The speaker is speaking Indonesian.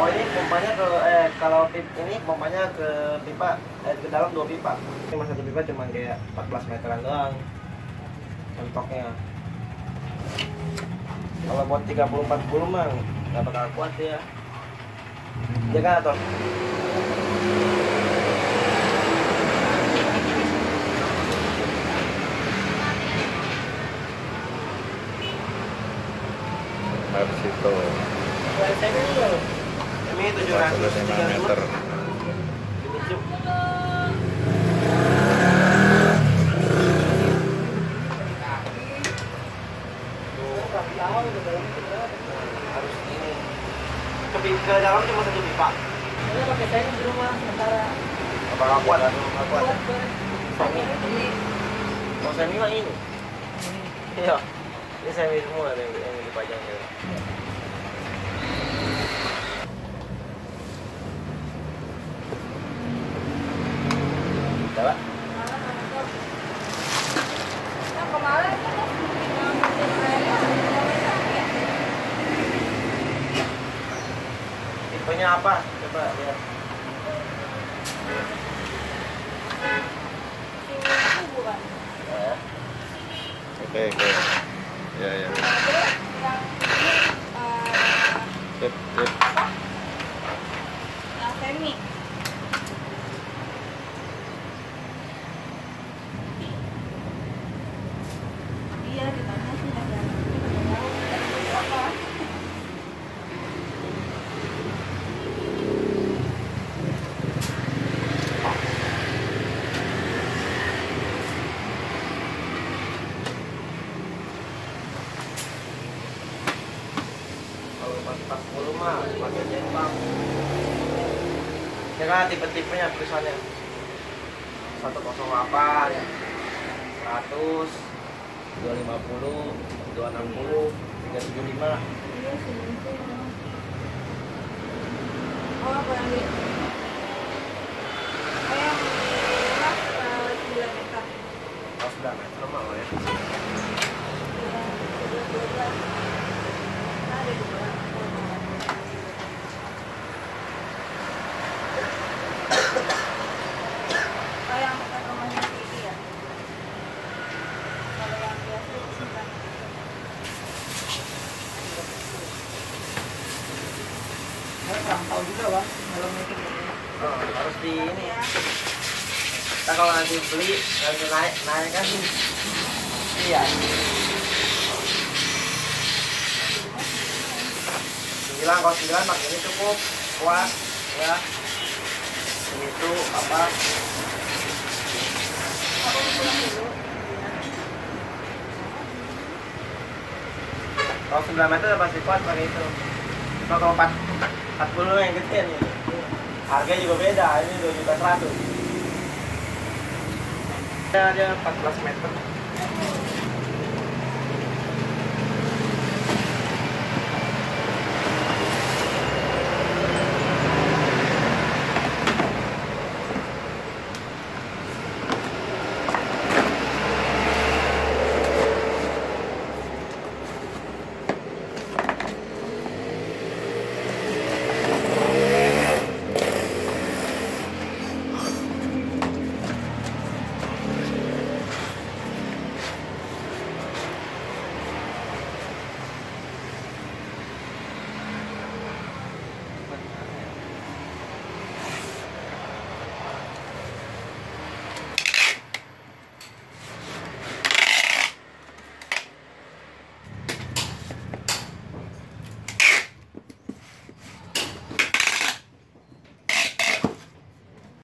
Oh ini pompanya ke kalau ini pompanya ke pipa ke dalam 2 pipa. Cuma 1 pipa cuma kayak 14 meteran doang mentoknya. Kalau buat 30-40 mah nggak bakal kuat ya. Ya kan atau? Harus itu. Ini 735 meter. Harus ini. Ke dalam cuma 1 pipa. Ini pakai saya di rumah sementara. Apakah kuat atau nggak kuat? Oh semi mah ini. Iya. Ini semi semua yang dipajangnya. Coba. Yang kemarin Tipenya apa? Coba lihat. bukan. Oke. Ya. Yang Sip. yang semi. Iya, ditanya sih ada. Apa? Kalau 40 mah pakai jembang. Ya kan tipe-tipenya tulisannya 108 ya. 100 250 260 375. Iya sih. Oh, apa yang di? Oh, yang mas 9 meter. Oh, 9 meter mah ya. Nah, ada 2. Oh, yang rumahnya tinggi ya? Kalau yang biasa itu 9 meter. Saya kurang tahu juga bang kalau meeting ini. Oh, harus di ini. Ya. Kita kalau nanti beli nanti naik kan. Iya. 9 kalau 9 pakai ini cukup kuat ya. Ini tuh apa? Aku pulang dulu. Kalau 9 meter pasti kuat pakai itu. Cuma kalau 40 yang gede nih. Harganya juga beda, ini 2.100.000. Dia 14 meter.